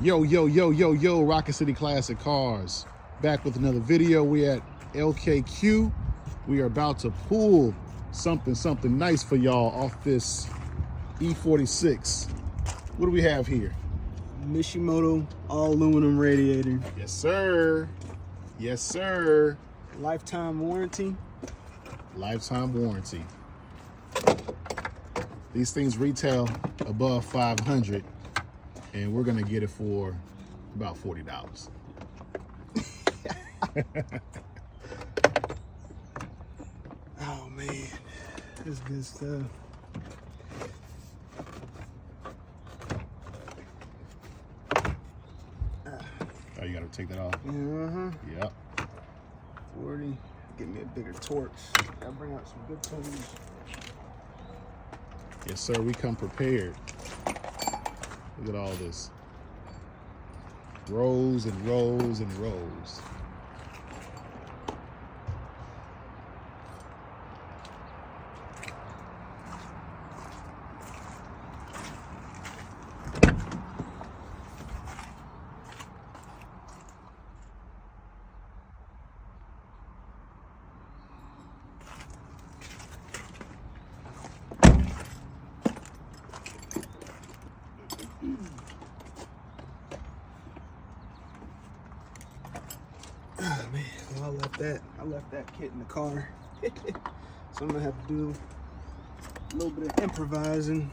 Yo, yo, yo, yo, yo, Rocket City Classic Cars. Back with another video. We at LKQ. We are about to pull something nice for y'all off this E46. What do we have here? Mishimoto all aluminum radiator. Yes, sir. Yes, sir. Lifetime warranty. Lifetime warranty. These things retail above $500, and we're gonna get it for about $40. Oh man, that's good stuff. Oh, you gotta take that off? Yep. 40. Give me a bigger torch. Gotta bring out some good tools. Yes, sir, we come prepared. Look at all this. Rows and rows and rows. Oh man, well, I left that kit in the car. So I'm gonna have to do a little bit of improvising.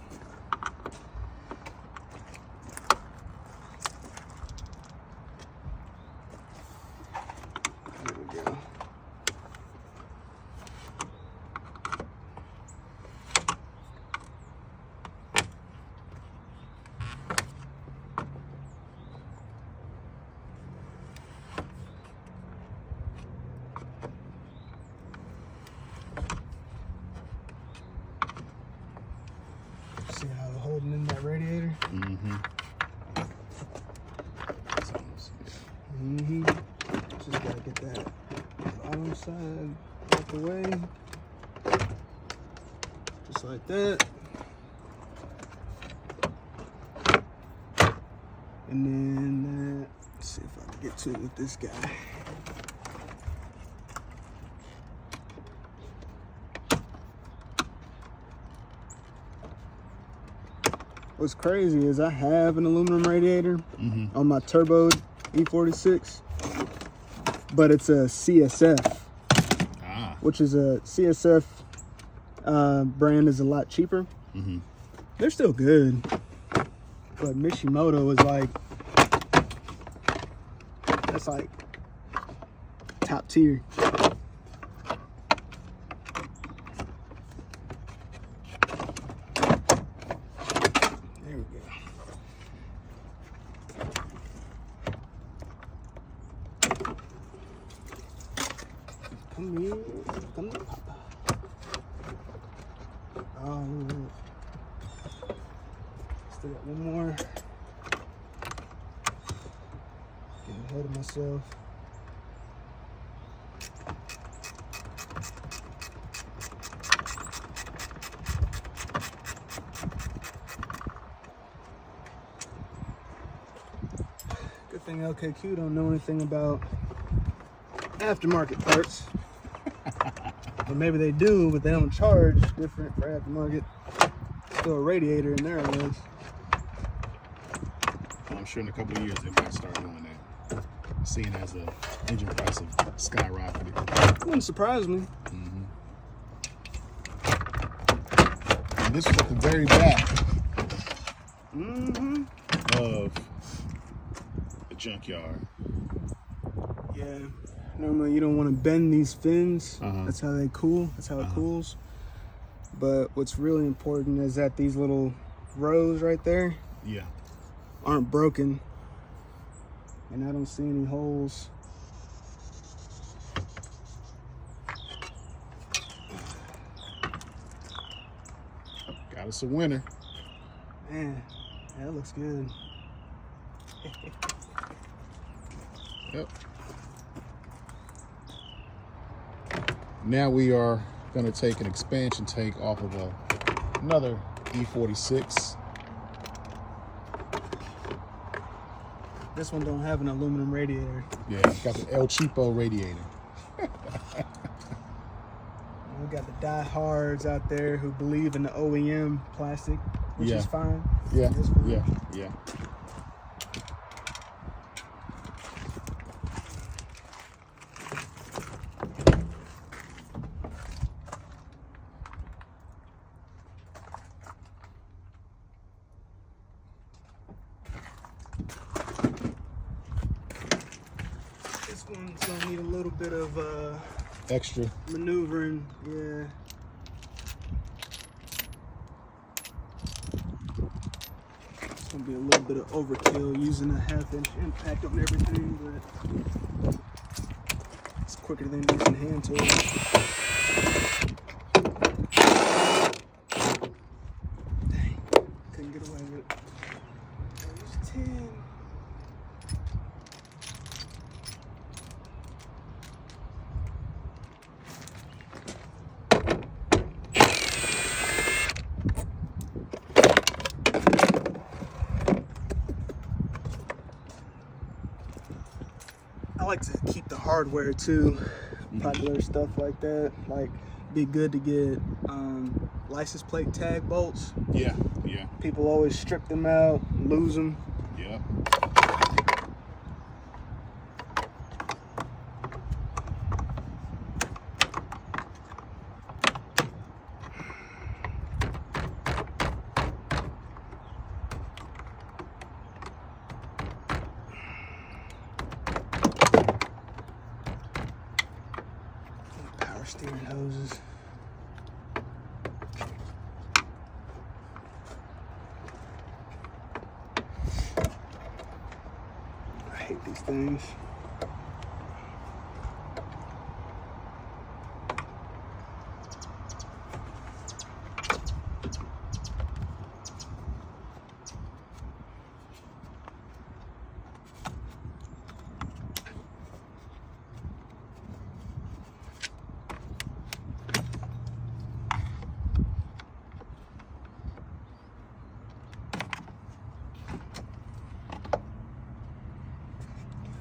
There we go. See how they're holding in that radiator? Just gotta get that bottom side out the way. Just like that. And then let's see if I can get to it with this guy. What's crazy is I have an aluminum radiator on my turbo E46, but it's a CSF, which is a CSF brand is a lot cheaper. They're still good, but Mishimoto is like, that's like top tier. Come here, come here, Papa. Oh, still got one more. Getting ahead of myself. Good thing LKQ don't know anything about aftermarket parts. Or maybe they do, but they don't charge different for aftermarket. Still a radiator in there, I guess. I'm sure in a couple of years they might start doing that, seeing as the engine price have skyrocketed. Wouldn't surprise me. And this was at the very back of the junkyard. Yeah. Normally you don't want to bend these fins. That's how they cool. That's how it cools. But what's really important is that these little rows right there aren't broken. And I don't see any holes. Got us a winner. Man, that looks good. Yep. Now we are going to take an expansion tank off of another E46. This one don't have an aluminum radiator. Yeah, it's got the El Cheapo radiator. We got the diehards out there who believe in the OEM plastic, which is fine. Yeah, It's fine. yeah. This one's gonna need a little bit of Extra. maneuvering, yeah. It's gonna be a little bit of overkill using a 1/2-inch impact on everything, but it's quicker than using hand tools. Dang, couldn't get away with it. There's 10. I like to keep the hardware too, popular stuff like that. Like, be good to get license plate tag bolts. Yeah. People always strip them out, lose them. Yeah. Power steering hoses. I hate these things.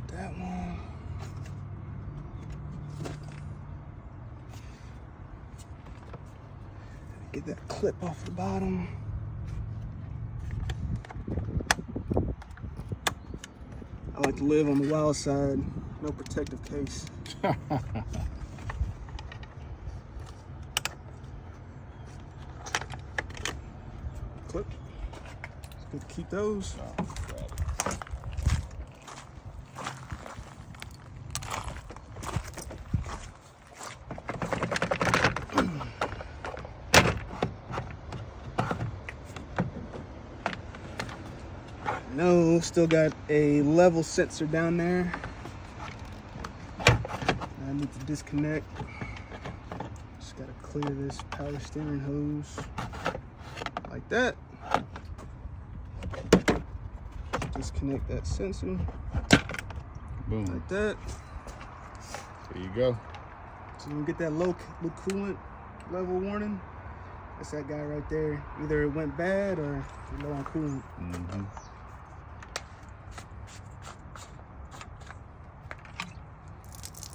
That one. Get that clip off the bottom. I like to live on the wild side. No protective case. Clip. It's good to keep those. No, still got a level sensor down there. I need to disconnect. Just gotta clear this power steering hose like that. Disconnect that sensor. Boom. Like that. There you go. So you get that low coolant level warning. That's that guy right there. Either it went bad or you're low on coolant. Mm-hmm.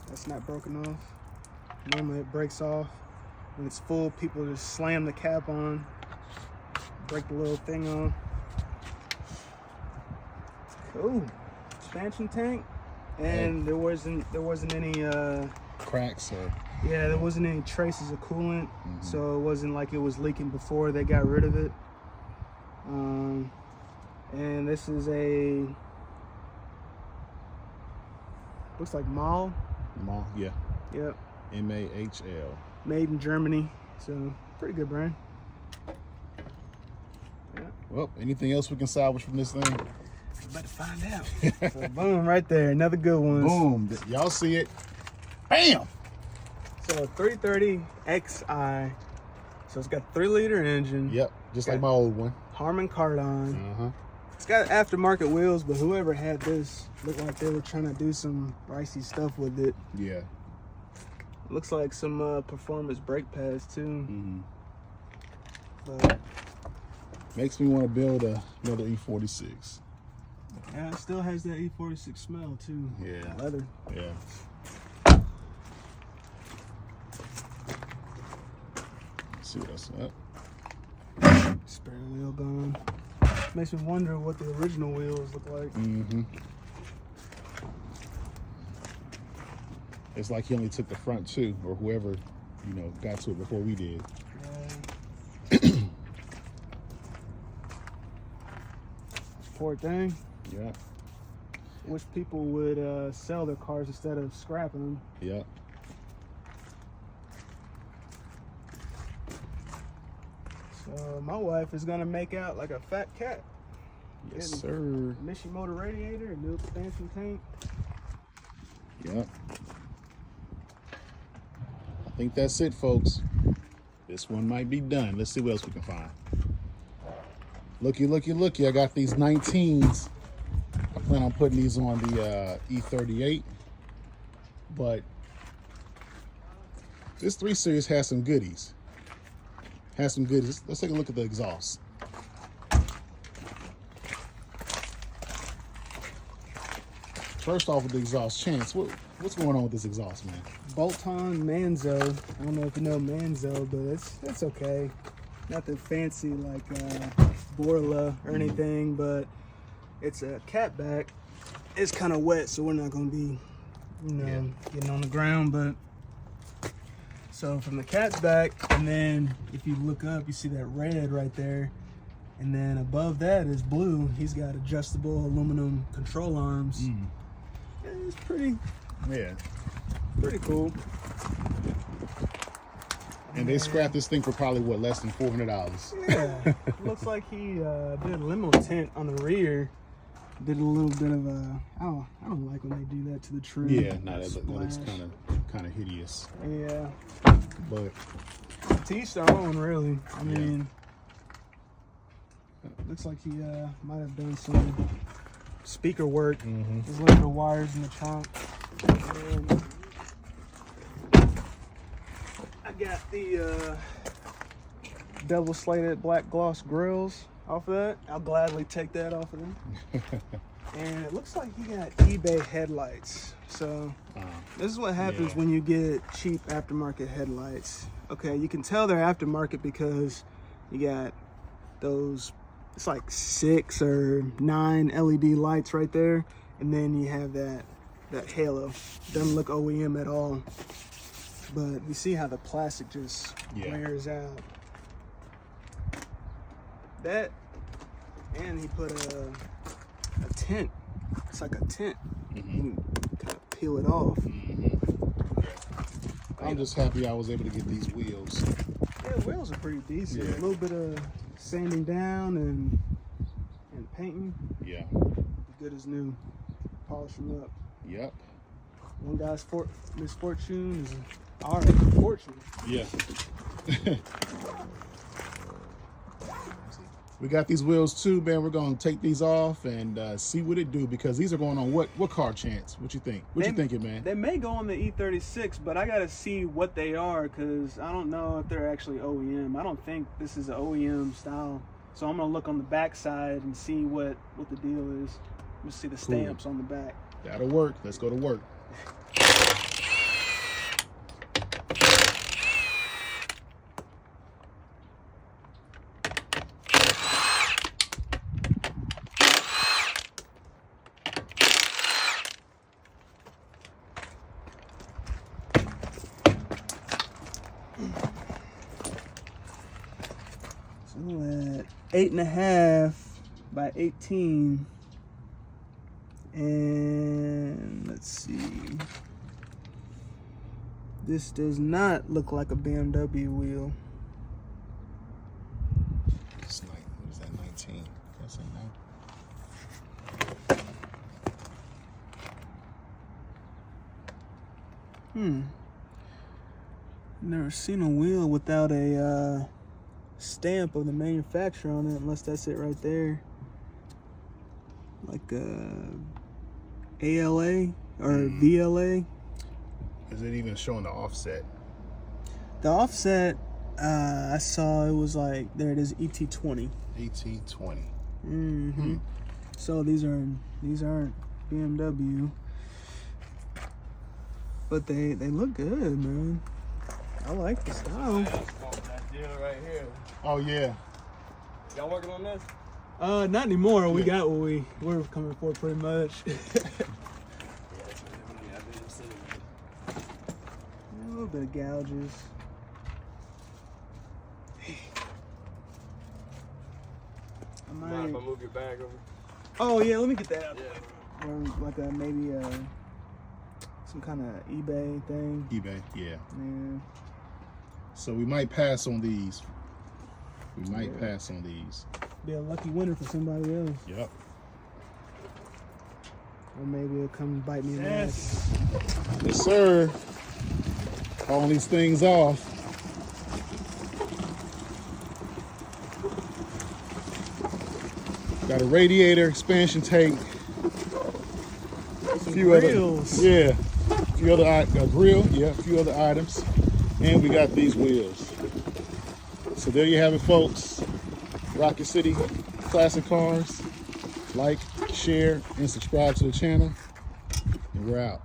That's not broken off. Normally it breaks off. When it's full, people just slam the cap on, break the little thing on. Cool. Expansion tank. And there wasn't any Cracks or yeah, there wasn't any traces of coolant, so it wasn't like it was leaking before they got rid of it. And this is a looks like Mahl. Mahl, yeah. Yep. M-A-H-L. Made in Germany, so pretty good brand. Yeah. Well, anything else we can salvage from this thing? I'm about to find out. So boom, right there, another good one. Boom, y'all see it? Bam! So 330 XI. So it's got 3-liter engine. Yep, just like my old one. Harman Kardon. Uh-huh. It's got aftermarket wheels, but whoever had this looked like they were trying to do some ricey stuff with it. Yeah. Looks like some performance brake pads too. Mm-hmm. But Makes me want to build another E46. Yeah, it still has that E46 smell too. Yeah. Leather. Yeah. Let's see what else up. Spare wheel gone. Makes me wonder what the original wheels look like. Mm-hmm. It's like he only took the front too, or whoever, you know, got to it before we did. Poor thing. Yeah. Wish people would sell their cars instead of scrapping them. Yeah. So my wife is gonna make out like a fat cat. Yes, Getting sir. Motor radiator, a new expansion tank. Yeah. I think that's it, folks. This one might be done. Let's see what else we can find. Looky, looky, looky. I got these 19s. I plan on putting these on the E38. But this 3 Series has some goodies. Let's take a look at the exhaust. First off with the exhaust, Chance, what's going on with this exhaust, man? Bolt-on Manzo. I don't know if you know Manzo, but it's okay. Nothing fancy like Borla or anything, but it's a catback. It's kind of wet, so we're not going to be, you know, getting on the ground. But so from the cat's back, and then if you look up, you see that red right there, and then above that is blue. He's got adjustable aluminum control arms. It's pretty cool. And they scrapped this thing for probably what, less than $400? Yeah, looks like he did a limo tint on the rear. Did a little bit of a. Oh, I don't like when they do that to the trim. Yeah, no, that looks kind of hideous. Yeah, but to each their own, really. I mean, looks like he might have done some speaker work. There's a little bit of wires in the trunk. And I got the double slated black gloss grills off of that. I'll gladly take that off of them. And it looks like he got eBay headlights. So this is what happens when you get cheap aftermarket headlights. Okay, you can tell they're aftermarket because you got those, it's like 6 or 9 LED lights right there, and then you have that halo. Doesn't look OEM at all, but you see how the plastic just wears out. That, and he put a tint. It's like a tint. You can kind of peel it off. I'm just happy I was able to get these wheels. Yeah, the wheels are pretty decent. A little bit of sanding down and painting. Yeah. Good as new. Polish them up. Yep. One guy's misfortune is our fortune. Yeah. We got these wheels too, man. We're gonna take these off and see what it do, because these are going on what car, Chance? What you think? What you thinking, man? They may go on the E36, but I gotta see what they are, because I don't know if they're actually OEM. I don't think this is an OEM style. So I'm gonna look on the back side and see what the deal is. Let's see the stamps on the back. That'll work. Let's go to work. So at 8.5 by 18, and let's see. This does not look like a BMW wheel. It's like, what is that? 19? Can I say 9? Never seen a wheel without a stamp of the manufacturer on it, unless that's it right there. Like ALA or VLA. Is it even showing the offset? The offset, I saw it was like, there it is, ET20. ET20. So these aren't BMW, but they look good, man. I like the style. That deal right here. Oh yeah. Y'all working on this? Not anymore. We got what we're coming for pretty much. A little bit of gouges. Mind if I move your bag over? Oh yeah, let me get that out. Yeah. Or like maybe some kind of eBay thing. eBay, yeah. Yeah. So we might pass on these. We might pass on these. Be a lucky winner for somebody else. Yep. Or maybe it'll come and bite me in the ass. Yes, sir. Calling these things off. Got a radiator, expansion tank. Some Few grills. other, yeah. A few other a grill, yeah, a few other items. And we got these wheels. So there you have it, folks. Rocket City Classic Cars. Like, share, and subscribe to the channel. And we're out.